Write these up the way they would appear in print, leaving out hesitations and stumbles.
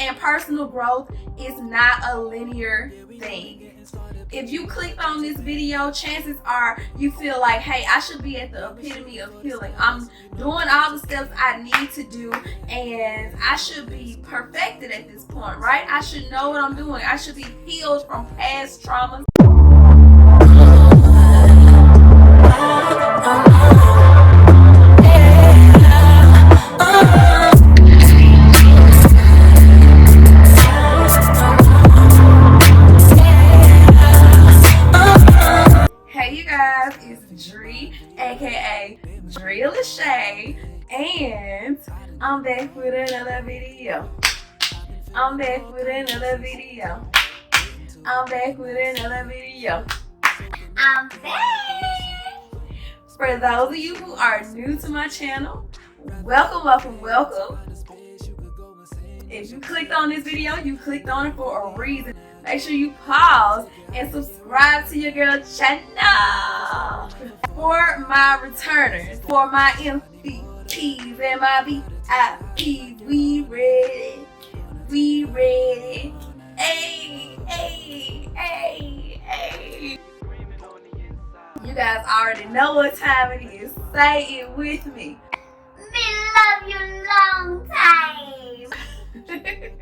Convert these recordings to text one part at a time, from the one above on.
and personal growth is not a linear thing. If you clicked on this video, chances are you feel like, hey, I should be at the epitome of healing. I'm doing all the steps I need to do, and I should be perfected at this point, right? I should know what I'm doing. I should be healed from past traumas. Aka Drill Shay, and I'm back with another video. I'm back with another video. I'm back with another video. I'm back! For those of you who are new to my channel, welcome. If you clicked on this video, you clicked on it for a reason. Make sure you pause and subscribe to your girl channel. For my returners, for my MVPs and my VIPs, we ready. Hey. You guys already know what time it is. Say it with me. We love you long time.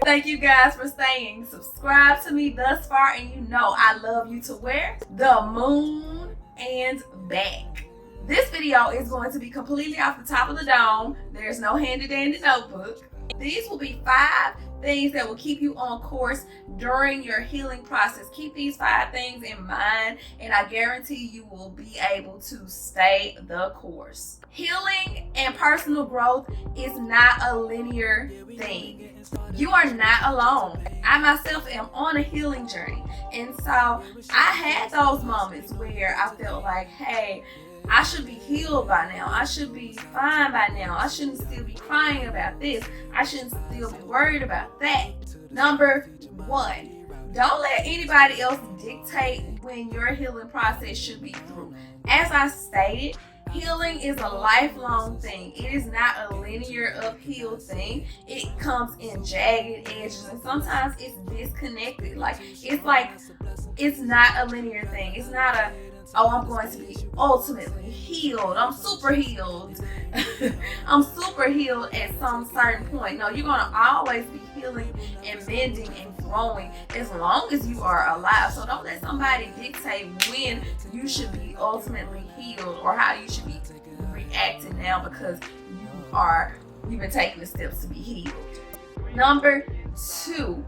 Thank you guys for staying subscribed to me thus far, and you know I love you to where? The moon and back. This video is going to be completely off the top of the dome. There's no handy dandy notebook. These will be 5 things that will keep you on course during your healing process. Keep these 5 things in mind, and I guarantee you will be able to stay the course. Healing and personal growth is not a linear thing. You are not alone. I myself am on a healing journey, and so I had those moments where I felt like, hey, I should be healed by now. I should be fine by now. I shouldn't still be crying about this. I shouldn't still be worried about that. Number 1, don't let anybody else dictate when your healing process should be through. As I stated, healing is a lifelong thing. It is not a linear uphill thing. It comes in jagged edges, and sometimes it's disconnected. It's not a linear thing. It's not a, oh, I'm going to be ultimately healed. I'm super healed. I'm super healed at some certain point. No, you're going to always be healing and mending and growing as long as you are alive. So don't let somebody dictate when you should be ultimately healed or how you should be reacting now because you've been taking the steps to be healed. Number 2,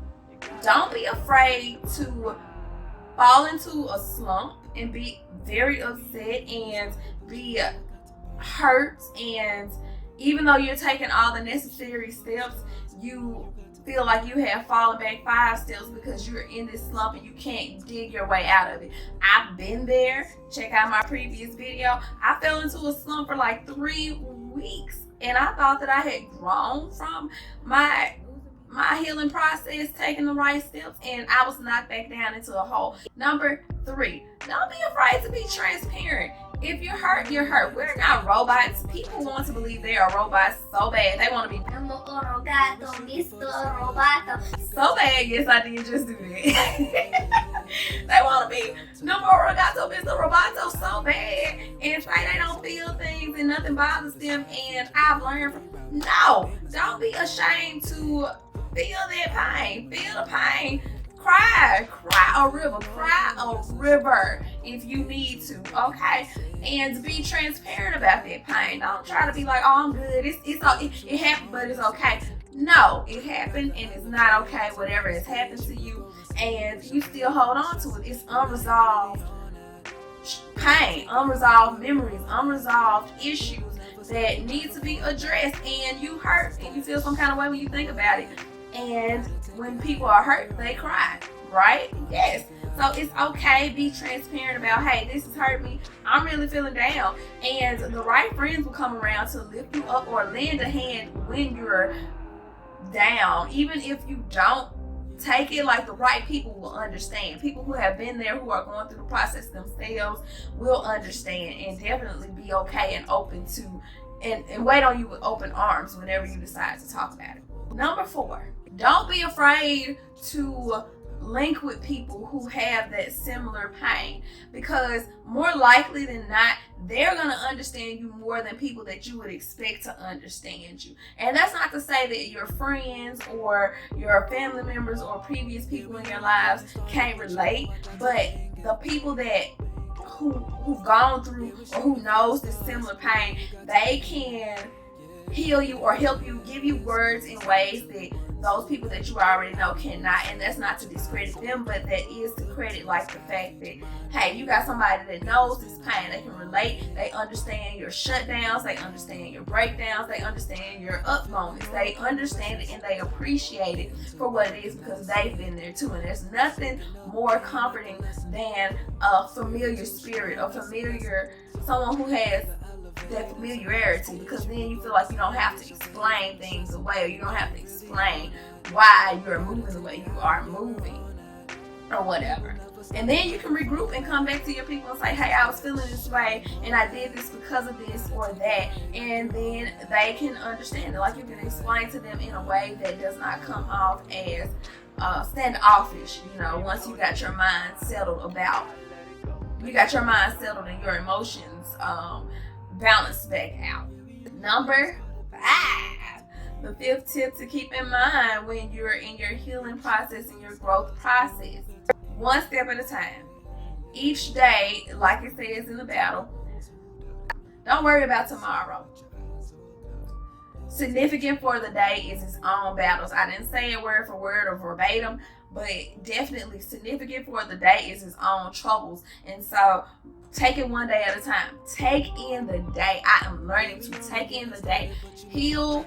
don't be afraid to fall into a slump and be very upset and be hurt, and even though you're taking all the necessary steps, you feel like you have fallen back 5 steps because you're in this slump and you can't dig your way out of it. I've been there. Check out my previous video. I fell into a slump for like 3 weeks, and I thought that I had grown from my healing process, taking the right steps, and I was knocked back down into a hole. Number 3, don't be afraid to be transparent. If you're hurt, you're hurt. We're not robots. People want to believe they are robots so bad. They want to be Mr. Roboto. So bad. Yes, I did just do that. They want to be Mr. Roboto so bad and say they don't feel things and nothing bothers them. And I've learned no, don't be ashamed to feel that pain. Feel the pain. Cry a river if you need to, okay? And be transparent about that pain. Don't try to be like, oh, I'm good. It happened, but it's okay. No, it happened and it's not okay. Whatever has happened to you, and you still hold on to it. It's unresolved pain, unresolved memories, unresolved issues that need to be addressed, and you hurt and you feel some kind of way when you think about it. And when people are hurt, they cry, right? Yes. So it's okay. Be transparent about, hey, this has hurt me. I'm really feeling down. And the right friends will come around to lift you up or lend a hand when you're down. Even if you don't take it, like, the right people will understand. People who have been there, who are going through the process themselves, will understand and definitely be okay and open to and wait on you with open arms whenever you decide to talk about it. Number 4, Don't be afraid to link with people who have that similar pain, because more likely than not, they're going to understand you more than people that you would expect to understand you. And that's not to say that your friends or your family members or previous people in your lives can't relate, but the people that who've gone through or who knows this similar pain, they can heal you or help you, give you words in ways that those people that you already know cannot. And that's not to discredit them, but that is to credit like the fact that, hey, you got somebody that knows this pain, they can relate, they understand your shutdowns, they understand your breakdowns, they understand your up moments, they understand it and they appreciate it for what it is because they've been there too. And there's nothing more comforting than a familiar spirit, someone who has that familiarity, because then you feel like you don't have to explain things away, or you don't have to explain why you're moving the way you are moving or whatever. And then you can regroup and come back to your people and say, hey, I was feeling this way and I did this because of this or that, and then they can understand it. Like, you can explain to them in a way that does not come off as standoffish, once you got your mind settled and your emotions balance back out. Number 5, the 5th tip to keep in mind when you're in your healing process and your growth process: one step at a time. Each day, like it says in the battle, don't worry about tomorrow. Significant for the day is its own battles. I didn't say it word for word or verbatim, but definitely significant for the day is its own troubles. And so take it one day at a time. Take in the day. I am learning to take in the day. Heal.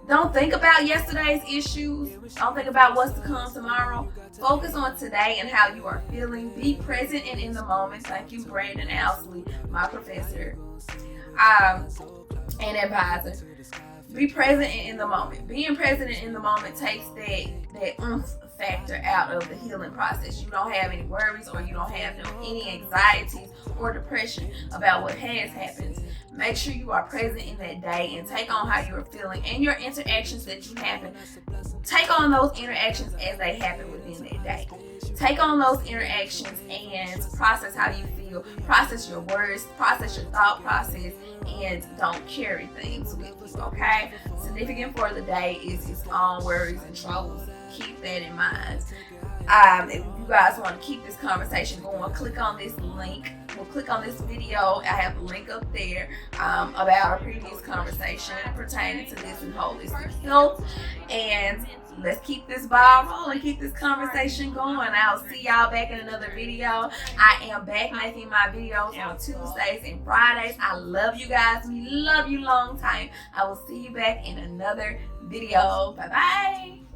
Don't think about yesterday's issues. Don't think about what's to come tomorrow. Focus on today and how you are feeling. Be present and in the moment. Thank you, Brandon Owsley, my professor and advisor. Be present and in the moment. Being present and in the moment takes that oomph factor out of the healing process. You don't have any worries, or you don't have any anxieties or depression about what has happened. Make sure you are present in that day and take on how you're feeling and your interactions that you happen. Take on those interactions as they happen within that day. Take on those interactions and process how you feel. Process your words, process your thought process, and don't carry things with you, okay? Significant for the day is its own worries and troubles. Keep that in mind. If you guys want to keep this conversation going, click on this link. We'll click on this video. I have a link up there about our previous conversation pertaining to this and holistic health. And let's keep this ball rolling, keep this conversation going. I'll see y'all back in another video. I am back making my videos on Tuesdays and Fridays. I love you guys. We love you long time. I will see you back in another video. Bye-bye.